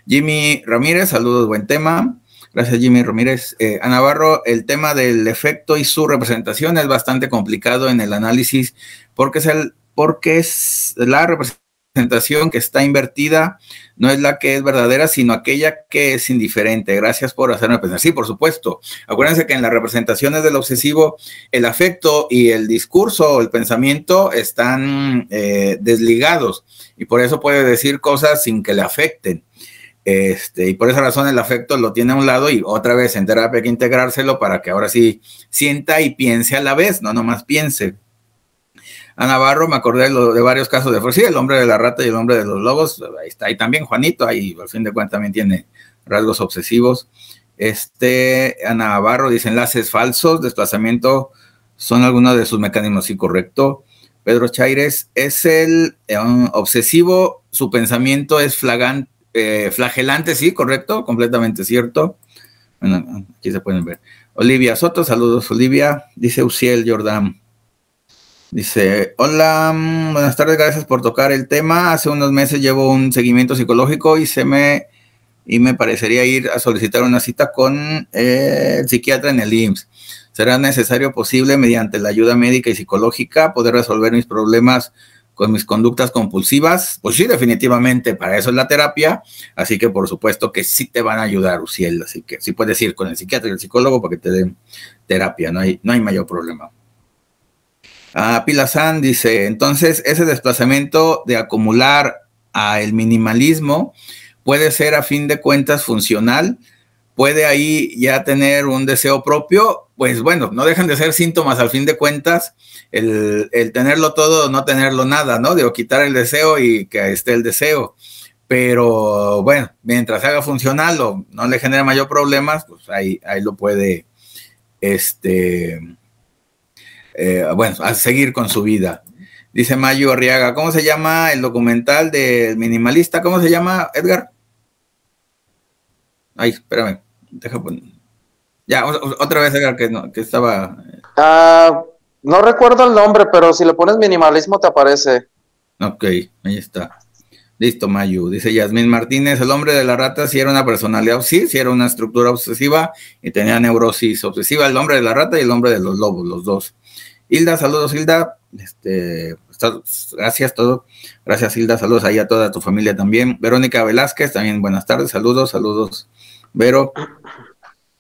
Jimmy Ramírez, saludos, buen tema. Gracias, Jimmy Ramírez. A Navarro, el tema del efecto y su representación es bastante complicado en el análisis porque es la representación que está invertida, no es la que es verdadera, sino aquella que es indiferente. Gracias por hacerme pensar. Sí, por supuesto. Acuérdense que en las representaciones del obsesivo, el afecto y el discurso o el pensamiento están desligados y por eso puede decir cosas sin que le afecten. Y por esa razón el afecto lo tiene a un lado y otra vez en terapia hay que integrárselo para que ahora sí sienta y piense a la vez, no nomás piense. A Navarro me acordé de varios casos de sí, el hombre de la rata y el hombre de los lobos, ahí está, y también Juanito, ahí al fin de cuentas también tiene rasgos obsesivos. A Navarro dice enlaces falsos, desplazamiento son algunos de sus mecanismos, sí, correcto. Pedro Chaires, es el obsesivo, su pensamiento es flagelante, sí, correcto, completamente cierto. Bueno, aquí se pueden ver. Olivia Soto, saludos Olivia, dice Uciel Jordan. Dice, hola, buenas tardes, gracias por tocar el tema. Hace unos meses llevo un seguimiento psicológico y me parecería ir a solicitar una cita con el psiquiatra en el IMSS. ¿Será necesario posible, mediante la ayuda médica y psicológica, poder resolver mis problemas con mis conductas compulsivas? Pues sí, definitivamente, para eso es la terapia, así que por supuesto que sí te van a ayudar, Uciel, así que sí puedes ir con el psiquiatra y el psicólogo para que te den terapia, no hay mayor problema. Pila San dice, entonces ese desplazamiento de acumular a el minimalismo puede ser a fin de cuentas funcional, puede ahí ya tener un deseo propio, pues bueno, no dejan de ser síntomas al fin de cuentas, el tenerlo todo, no tenerlo nada, ¿no? De quitar el deseo y que esté el deseo, pero bueno, mientras haga funcional o no le genere mayor problemas, pues ahí lo puede, bueno, a seguir con su vida. Dice Mayo Arriaga, ¿cómo se llama el documental del minimalista? ¿Cómo se llama, Edgar? Ay, espérame, deja poner. Ya, otra vez, Edgar, que estaba... No recuerdo el nombre, pero si le pones minimalismo te aparece. Ok, ahí está. Listo, Mayu. Dice Yasmín Martínez, el hombre de la rata sí era una personalidad, sí era una estructura obsesiva y tenía neurosis obsesiva, el hombre de la rata y el hombre de los lobos, los dos. Hilda, saludos, Hilda. Gracias, todo. Gracias, Hilda. Saludos ahí a toda tu familia también. Verónica Velázquez, también buenas tardes. Saludos, Vero.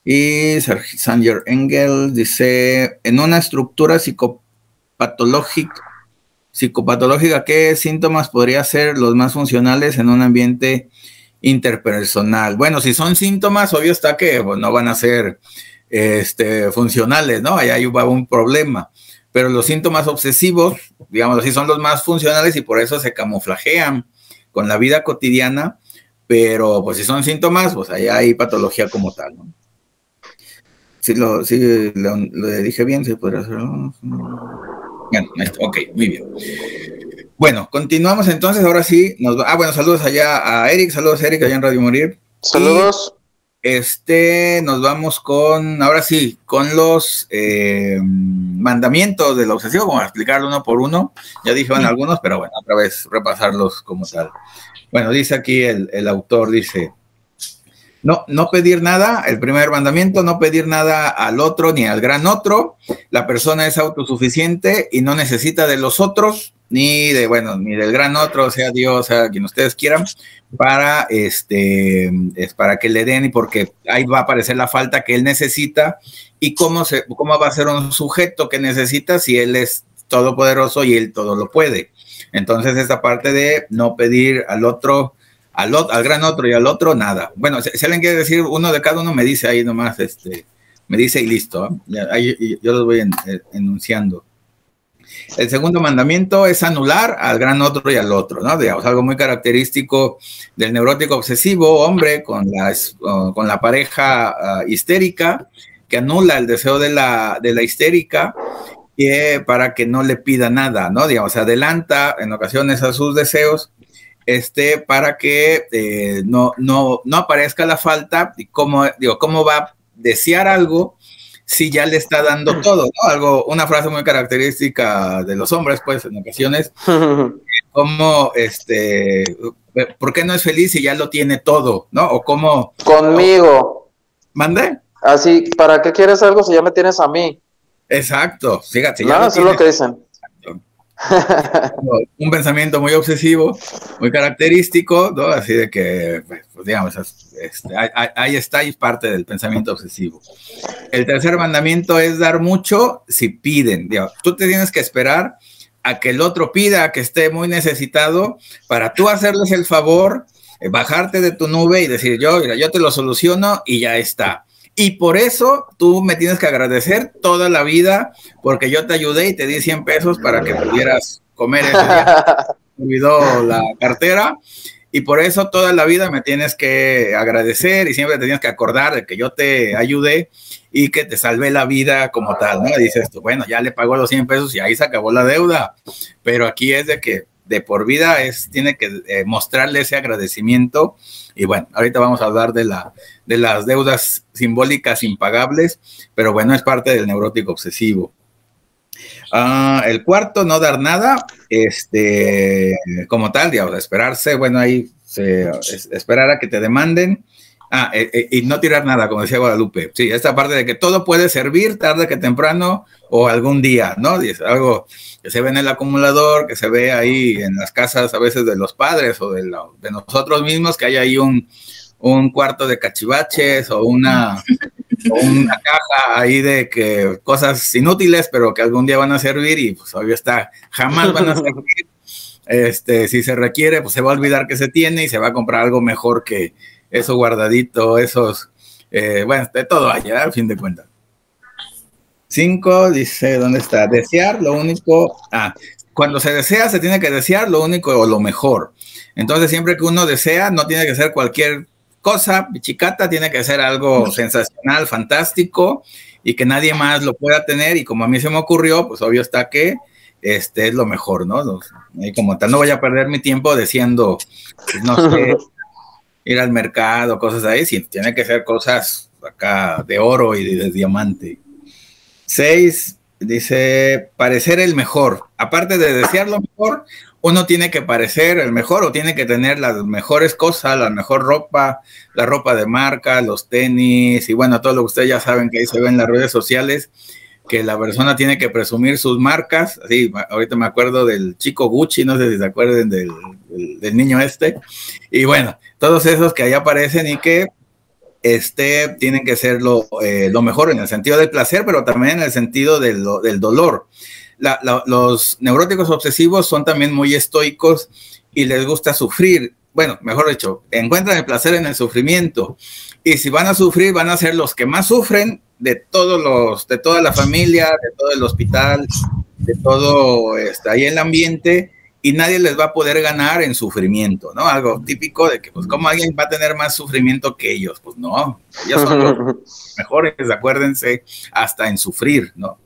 Y Sanger Engel dice, en una estructura psicopatológica, ¿qué síntomas podría ser los más funcionales en un ambiente interpersonal? Bueno, si son síntomas, obvio está que pues, no van a ser funcionales, ¿no? Ahí va un problema. Pero los síntomas obsesivos, digamos así, son los más funcionales y por eso se camuflajean con la vida cotidiana, pero pues si son síntomas, pues ahí hay patología como tal, ¿no? Si lo dije bien, ¿se podrá hacer? Bueno, ok, muy bien. Bueno, continuamos entonces, ahora sí. Bueno, saludos allá a Eric, saludos Eric, allá en Radio Morir. Saludos. Nos vamos ahora sí, con los mandamientos del obsesivo, vamos a explicarlo uno por uno. Ya dijeron algunos, pero bueno, otra vez repasarlos como tal. Bueno, dice aquí el autor, dice, no pedir nada, el primer mandamiento, no pedir nada al otro ni al gran otro. La persona es autosuficiente y no necesita de los otros, ni del gran otro, sea Dios, sea quien ustedes quieran, para es para que le den, y porque ahí va a aparecer la falta que él necesita, y cómo va a ser un sujeto que necesita si él es todopoderoso y él todo lo puede. Entonces esta parte de no pedir al otro, al gran otro y al otro, nada. Bueno, si alguien quiere decir uno de cada uno, me dice ahí nomás, me dice y listo, ¿eh? Ahí yo los voy enunciando. El segundo mandamiento es anular al gran otro y al otro, ¿no? Digamos, algo muy característico del neurótico obsesivo, hombre, con la pareja histérica, que anula el deseo de la histérica para que no le pida nada, ¿no? Digamos, adelanta en ocasiones a sus deseos, para que no aparezca la falta, y cómo va a desear algo si ya le está dando todo, ¿no? Una frase muy característica de los hombres, pues, en ocasiones, como, ¿por qué no es feliz si ya lo tiene todo, no? O cómo... Conmigo. ¿Mande? Así, ¿para qué quieres algo si ya me tienes a mí? Exacto, fíjate. No, eso es lo que dicen. Un pensamiento muy obsesivo, muy característico, ¿no? Así de que, pues digamos, ahí está, y parte del pensamiento obsesivo. El tercer mandamiento es dar mucho si piden. Digamos, tú te tienes que esperar a que el otro pida, que esté muy necesitado, para tú hacerles el favor, bajarte de tu nube y decir, yo te lo soluciono y ya está. Y por eso tú me tienes que agradecer toda la vida, porque yo te ayudé y te di 100 pesos para que pudieras comer ese día. Me olvidó la cartera y por eso toda la vida me tienes que agradecer y siempre te tienes que acordar de que yo te ayudé y que te salvé la vida como tal, ¿no? Y dices tú, bueno, ya le pagó los 100 pesos y ahí se acabó la deuda, pero aquí es de que de por vida tiene que mostrarle ese agradecimiento. Y bueno, ahorita vamos a hablar de las deudas simbólicas impagables, pero bueno, es parte del neurótico obsesivo. El cuarto, no dar nada, como tal, digamos, esperarse, bueno, ahí esperar a que te demanden. Y no tirar nada, como decía Guadalupe. Sí, esta parte de que todo puede servir tarde que temprano o algún día, ¿no? Y es algo que se ve en el acumulador, que se ve ahí en las casas a veces de los padres o de nosotros mismos, que hay ahí un cuarto de cachivaches o una caja ahí de que cosas inútiles, pero que algún día van a servir y pues obvio está, jamás van a servir. Si se requiere, pues se va a olvidar que se tiene y se va a comprar algo mejor que eso guardadito, esos, bueno, de todo hay, al fin de cuentas. 5, dice, ¿dónde está? Desear lo único, cuando se desea se tiene que desear lo único o lo mejor. Entonces siempre que uno desea, no tiene que ser cualquier cosa, pichicata, tiene que ser algo sensacional, fantástico, y que nadie más lo pueda tener, y como a mí se me ocurrió, pues obvio está que es lo mejor, ¿no? Y como tal, no voy a perder mi tiempo diciendo, pues, no sé, ir al mercado, cosas ahí, sí, tiene que ser cosas acá de oro y de diamante. 6, dice, parecer el mejor. Aparte de desear lo mejor, uno tiene que parecer el mejor o tiene que tener las mejores cosas, la mejor ropa, la ropa de marca, los tenis y bueno, todo lo que ustedes ya saben que ahí se ve en las redes sociales, que la persona tiene que presumir sus marcas. Así, ahorita me acuerdo del chico Gucci, no sé si se acuerdan del niño y bueno, todos esos que ahí aparecen y que tienen que ser lo mejor en el sentido del placer, pero también en el sentido del dolor. Los neuróticos obsesivos son también muy estoicos y les gusta sufrir. Bueno, mejor dicho, encuentran el placer en el sufrimiento. Y si van a sufrir, van a ser los que más sufren de toda la familia, de todo el hospital, de todo ahí el ambiente, y nadie les va a poder ganar en sufrimiento, ¿no? Algo típico de que, pues, ¿cómo alguien va a tener más sufrimiento que ellos? Pues no, ellos son los mejores, acuérdense, hasta en sufrir, ¿no?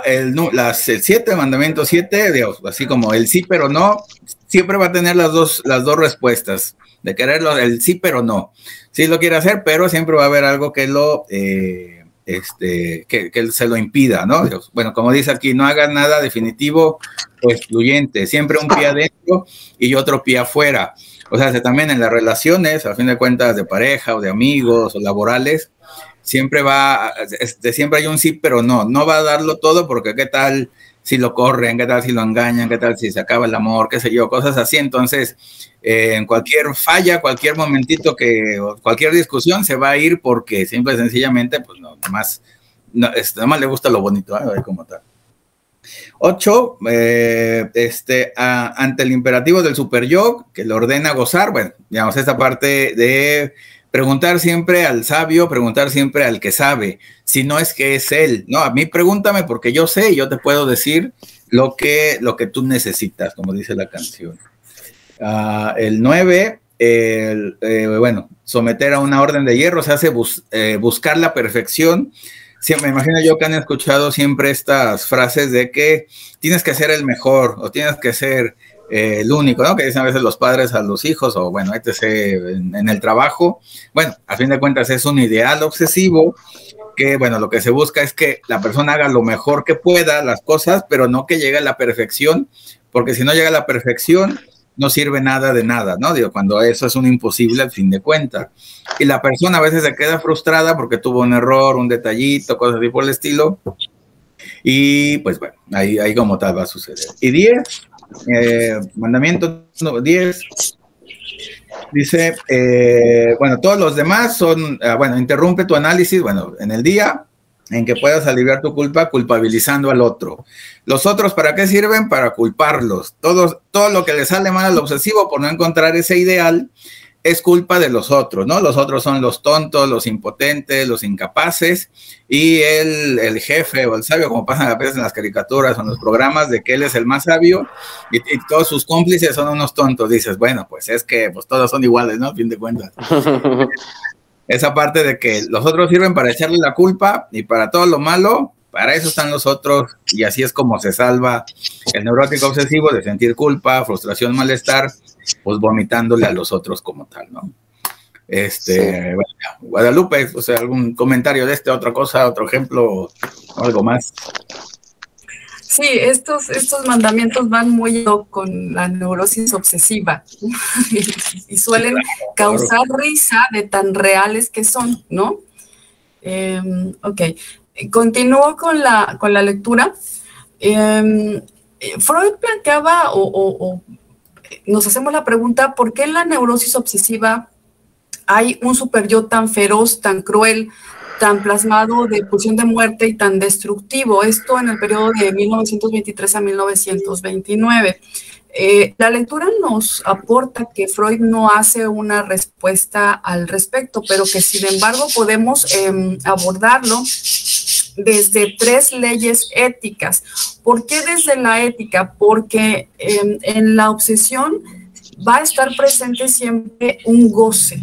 El 7, mandamiento 7, Dios, así como el sí pero no, siempre va a tener las dos respuestas, de quererlo, el sí pero no. Sí lo quiere hacer, pero siempre va a haber algo que que se lo impida, ¿no? Bueno, como dice aquí, no hagas nada definitivo o excluyente, siempre un pie adentro y otro pie afuera. O sea, también en las relaciones, a fin de cuentas, de pareja o de amigos o laborales, siempre siempre hay un sí, pero no va a darlo todo porque qué tal si lo corren, qué tal si lo engañan, qué tal si se acaba el amor, qué sé yo, cosas así. Entonces, en cualquier falla, cualquier momentito cualquier discusión se va a ir porque simple y sencillamente, pues nomás le gusta lo bonito, como tal. 8, ante el imperativo del super yo, que le ordena gozar, bueno, digamos, esta parte de preguntar siempre al sabio, preguntar siempre al que sabe, si no es que es él, no, a mí pregúntame porque yo sé y yo te puedo decir lo que tú necesitas, como dice la canción. El 9, bueno, someter a una orden de hierro, se hace buscar la perfección. Sí, me imagino yo que han escuchado siempre estas frases de que tienes que ser el mejor o tienes que ser el único, ¿no? Que dicen a veces los padres a los hijos o bueno, en el trabajo. Bueno, a fin de cuentas es un ideal obsesivo que, bueno, lo que se busca es que la persona haga lo mejor que pueda las cosas, pero no que llegue a la perfección, porque si no llega a la perfección, no sirve nada de nada, ¿no? Digo, cuando eso es un imposible al fin de cuentas. Y la persona a veces se queda frustrada porque tuvo un error, un detallito, cosas así por el estilo. Y pues bueno, ahí como tal va a suceder. Y 10, mandamiento 10, dice, bueno, todos los demás son, bueno, interrumpe tu análisis, bueno, en el día en que puedas aliviar tu culpa culpabilizando al otro. Los otros, ¿para qué sirven? Para culparlos. Todo lo que le sale mal al obsesivo por no encontrar ese ideal, es culpa de los otros, ¿no? Los otros son los tontos, los impotentes, los incapaces, y el jefe o el sabio, como pasan a veces en las caricaturas o en los programas, de que él es el más sabio y todos sus cómplices son unos tontos. Dices, bueno, pues es que pues todos son iguales, ¿no? A fin de cuentas. Esa parte de que los otros sirven para echarle la culpa y para todo lo malo, para eso están los otros, y así es como se salva el neurótico obsesivo de sentir culpa, frustración, malestar, pues vomitándole a los otros como tal, ¿no? Sí. Bueno, Guadalupe, o sea, algún comentario de otra cosa, otro ejemplo, o algo más. Sí, estos mandamientos van muy con la neurosis obsesiva y suelen causar risa de tan reales que son, ¿no? Ok, continúo con la lectura. Freud planteaba o nos hacemos la pregunta, ¿por qué en la neurosis obsesiva hay un superyo tan feroz, tan cruel, tan plasmado de pulsión de muerte y tan destructivo? Esto en el periodo de 1923 a 1929. La lectura nos aporta que Freud no hace una respuesta al respecto, pero que sin embargo podemos abordarlo desde 3 leyes éticas. ¿Por qué desde la ética? Porque en la obsesión va a estar presente siempre un goce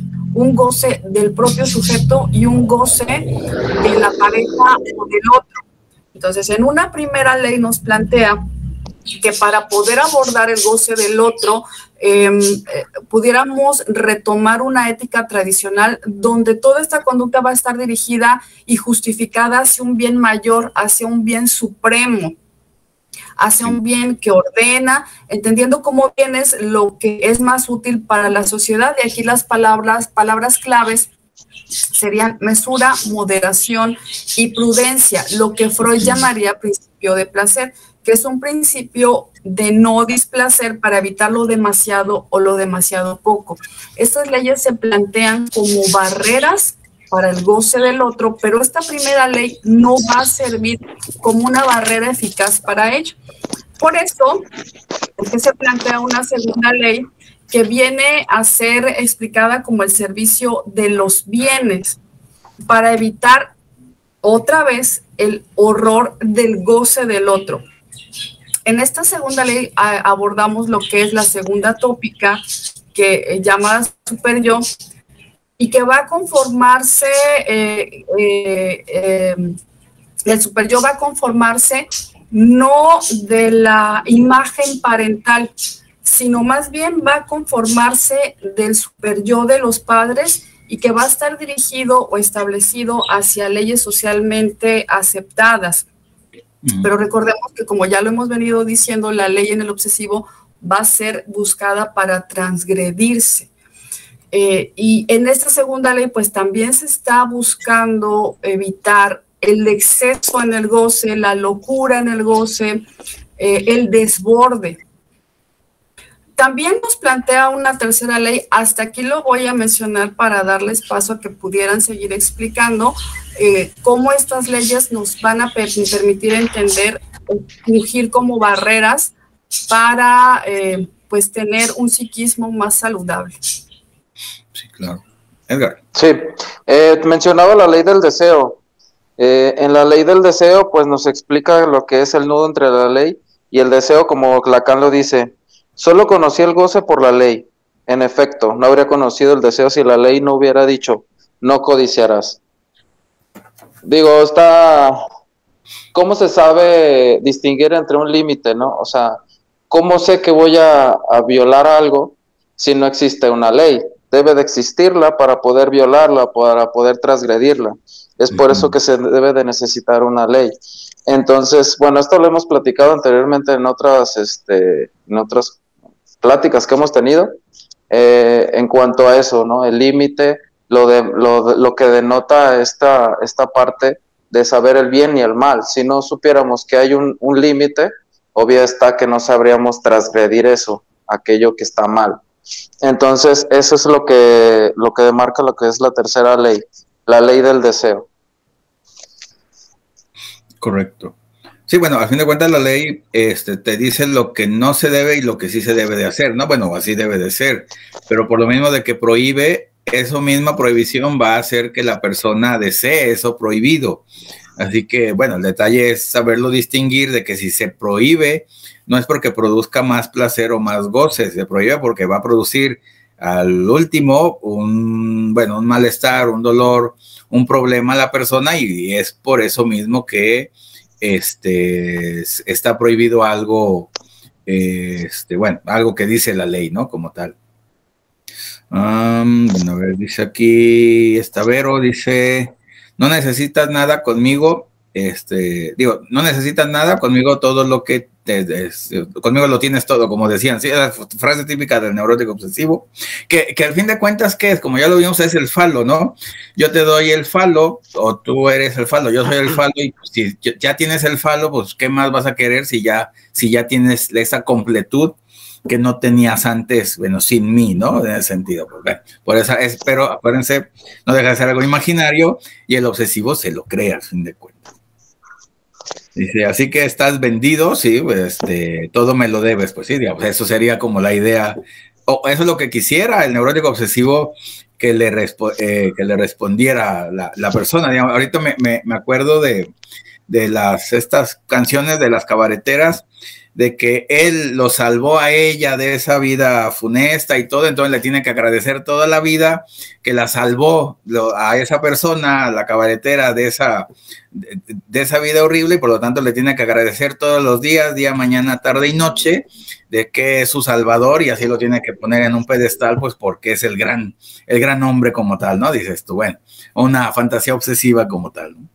del propio sujeto y un goce de la pareja o del otro. Entonces, en una primera ley nos plantea que para poder abordar el goce del otro, pudiéramos retomar una ética tradicional donde toda esta conducta va a estar dirigida y justificada hacia un bien mayor, hacia un bien supremo, hacia un bien que ordena, entendiendo como bien es lo que es más útil para la sociedad. Y aquí las palabras claves serían mesura, moderación y prudencia, lo que Freud llamaría principio de placer, que es un principio de no displacer para evitar lo demasiado o lo demasiado poco. Estas leyes se plantean como barreras para el goce del otro, pero esta primera ley no va a servir como una barrera eficaz para ello. Por eso es que se plantea una segunda ley que viene a ser explicada como el servicio de los bienes, para evitar otra vez el horror del goce del otro. En esta segunda ley abordamos lo que es la segunda tópica, que llamada superyo, y que va a conformarse, el superyo va a conformarse no de la imagen parental, sino más bien va a conformarse del superyo de los padres, y que va a estar dirigido o establecido hacia leyes socialmente aceptadas. Pero recordemos que, como ya lo hemos venido diciendo, la ley en el obsesivo va a ser buscada para transgredirse. Y en esta segunda ley, pues también se está buscando evitar el exceso en el goce, la locura en el goce, el desborde. También nos plantea una tercera ley, hasta aquí lo voy a mencionar para darles paso a que pudieran seguir explicando cómo estas leyes nos van a permitir entender, fungir como barreras para pues tener un psiquismo más saludable. Sí, claro. Edgar. Sí, mencionaba la ley del deseo. En la ley del deseo, pues nos explica lo que es el nudo entre la ley y el deseo, como Lacan lo dice. Solo conocí el goce por la ley. En efecto, no habría conocido el deseo si la ley no hubiera dicho, no codiciarás. Digo, ¿cómo se sabe distinguir entre un límite, no? O sea, ¿cómo sé que voy a violar algo si no existe una ley? Debe de existirla para poder violarla, para poder transgredirla. Es por eso que se debe de necesitar una ley. Entonces, bueno, esto lo hemos platicado anteriormente en otras pláticas que hemos tenido en cuanto a eso, ¿no? El límite, lo que denota esta parte de saber el bien y el mal. Si no supiéramos que hay un límite, obvio está que no sabríamos transgredir eso, aquello que está mal. Entonces, eso es lo que demarca lo que es la tercera ley, la ley del deseo. Correcto. Sí, bueno, a fin de cuentas la ley te dice lo que no se debe y lo que sí se debe de hacer, ¿no? Bueno, así debe de ser, pero por lo mismo de que prohíbe, esa misma prohibición va a hacer que la persona desee eso prohibido. Así que, bueno, el detalle es saberlo distinguir de que si se prohíbe, no es porque produzca más placer o más goce, se prohíbe porque va a producir al último un malestar, un dolor, un problema a la persona, y es por eso mismo que está prohibido algo, algo que dice la ley, ¿no? Como tal. Bueno, a ver, dice aquí, Vero, dice, no necesitas nada conmigo, no necesitas nada conmigo, todo lo que conmigo lo tienes todo, como decían, sí, la frase típica del neurótico obsesivo, que al fin de cuentas, ¿qué es? Como ya lo vimos, es el falo, ¿no? Yo te doy el falo, o tú eres el falo, yo soy el falo, y pues, si ya tienes el falo, pues, ¿qué más vas a querer si ya tienes esa completud que no tenías antes, bueno, sin mí, ¿no? En ese sentido, pues, bueno, por eso pero acuérdense, no deja de ser algo imaginario, y el obsesivo se lo crea, a fin de cuentas. Dice, así que estás vendido, sí, pues, todo me lo debes, pues sí, digamos, eso sería como la idea, o eso es lo que quisiera el neurótico obsesivo que le respondiera la persona. Digamos, ahorita me acuerdo de estas canciones de las cabareteras, de que él lo salvó a ella de esa vida funesta y todo, entonces le tiene que agradecer toda la vida que la salvó a esa persona, a la cabaretera, de esa vida horrible, y por lo tanto le tiene que agradecer todos los días, día, mañana, tarde y noche, de que es su salvador, y así lo tiene que poner en un pedestal, pues porque es el gran hombre como tal, ¿no? Dices tú, bueno, una fantasía obsesiva como tal, ¿no?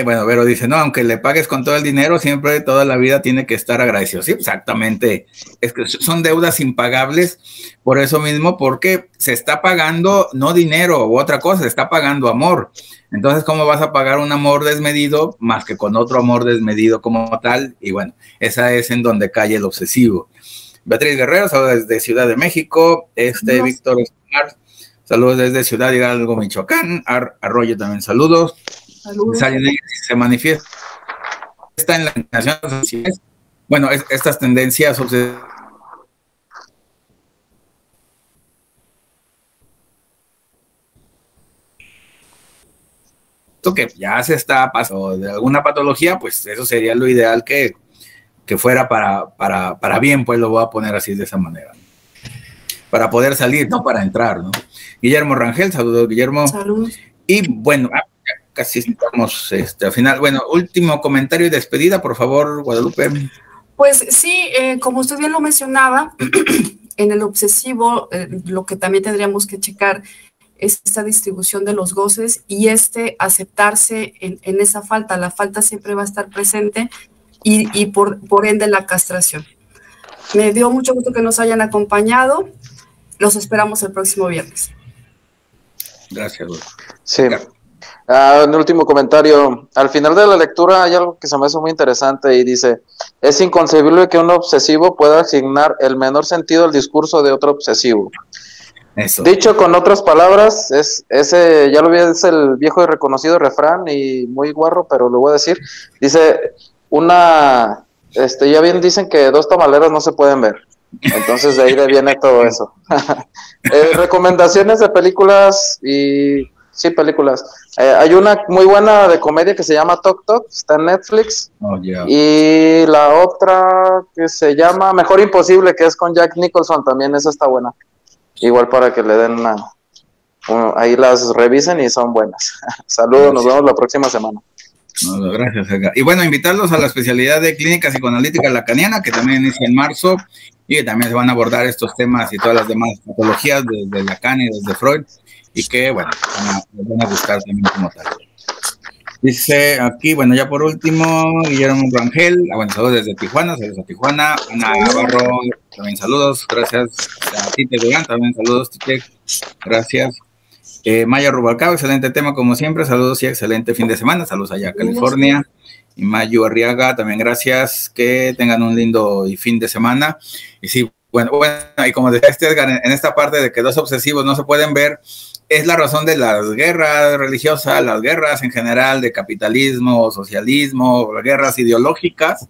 Bueno, Vero dice, no, aunque le pagues con todo el dinero, siempre toda la vida tiene que estar agradecido. Sí, exactamente. Es que son deudas impagables por eso mismo, porque se está pagando no dinero u otra cosa, se está pagando amor. Entonces, ¿cómo vas a pagar un amor desmedido más que con otro amor desmedido como tal? Y bueno, esa es en donde cae el obsesivo. Beatriz Guerrero, saludos desde Ciudad de México. Víctor Escobar, saludos desde Ciudad Hidalgo, Michoacán. Arroyo también, saludos. Se manifiesta en las naciones sociales. Bueno, estas tendencias que ya se está pasando de alguna patología, pues eso sería lo ideal que fuera para bien, pues lo voy a poner así de esa manera, ¿no? Para poder salir, no para entrar, ¿no? Guillermo Rangel, saludos, Guillermo. Saludos. Y bueno, casi estamos al final. Bueno, último comentario y despedida, por favor, Guadalupe. Pues sí, como usted bien lo mencionaba, en el obsesivo, lo que también tendríamos que checar es esta distribución de los goces y aceptarse en esa falta. La falta siempre va a estar presente y por ende la castración. Me dio mucho gusto que nos hayan acompañado. Los esperamos el próximo viernes. Gracias, Luis. Sí. Un último comentario. Al final de la lectura hay algo que se me hace muy interesante y dice, es inconcebible que un obsesivo pueda asignar el menor sentido al discurso de otro obsesivo. Eso. Dicho con otras palabras, es el viejo y reconocido refrán y muy guarro, pero lo voy a decir. Dice, ya bien dicen que dos tamaleros no se pueden ver. Entonces de ahí viene todo eso. Recomendaciones de películas y... Sí, películas. Hay una muy buena de comedia que se llama Tok Tok, está en Netflix. Oh, yeah. Y la otra que se llama Mejor Imposible, que es con Jack Nicholson, también esa está buena. Igual para que le den ahí las revisen y son buenas. Saludos, nos vemos la próxima semana. No, gracias, Edgar. Y bueno, invitarlos a la especialidad de clínica psicoanalítica lacaniana, que también inicia en marzo, y que también se van a abordar estos temas y todas las demás patologías desde Lacan y desde Freud, y que, bueno, van a buscar también como tal. Dice aquí, bueno, ya por último, Guillermo Rangel, bueno, saludos desde Tijuana, saludos a Tijuana. Ana Navarro, también saludos, gracias. A Tite Durán, también saludos, Tite, gracias. Maya Rubalcaba, excelente tema como siempre, saludos y excelente fin de semana, saludos allá a California. Y Mayu Arriaga, también gracias, que tengan un lindo fin de semana. Y sí, Bueno, y como decía Edgar, en esta parte de que dos obsesivos no se pueden ver, es la razón de las guerras religiosas, las guerras en general de capitalismo, socialismo, guerras ideológicas,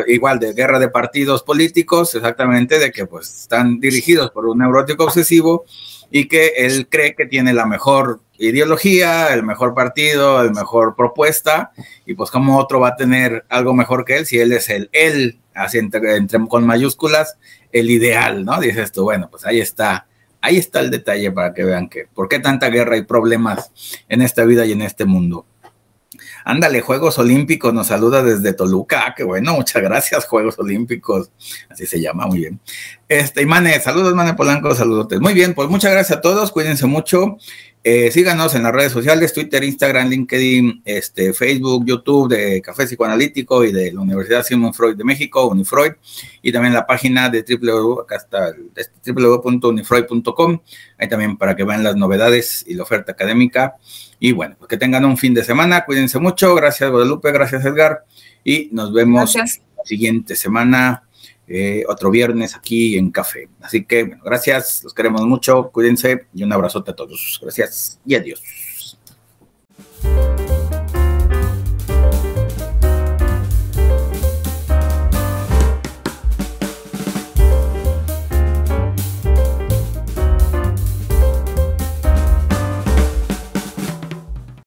igual de guerra de partidos políticos, exactamente, de que pues están dirigidos por un neurótico obsesivo y que él cree que tiene la mejor ideología, el mejor partido, el mejor propuesta, y pues como otro va a tener algo mejor que él si él es él, así con mayúsculas, el ideal, ¿no? Dices tú, bueno, pues ahí está el detalle para que vean que por qué tanta guerra y problemas en esta vida y en este mundo. Ándale, Juegos Olímpicos nos saluda desde Toluca, qué bueno, muchas gracias, Juegos Olímpicos, así se llama, muy bien. Y Mane, saludos Mane Polanco, saludotes. Muy bien, pues muchas gracias a todos, cuídense mucho. Síganos en las redes sociales, Twitter, Instagram, LinkedIn, Facebook, YouTube de Café Psicoanalítico y de la Universidad Sigmund Freud de México, Unifreud, y también la página de www.unifreud.com, ahí también para que vean las novedades y la oferta académica. Y bueno, pues que tengan un fin de semana, cuídense mucho, gracias Guadalupe, gracias Edgar, y nos vemos la siguiente semana, otro viernes aquí en Café. Así que, bueno, gracias, los queremos mucho, cuídense y un abrazote a todos. Gracias y adiós.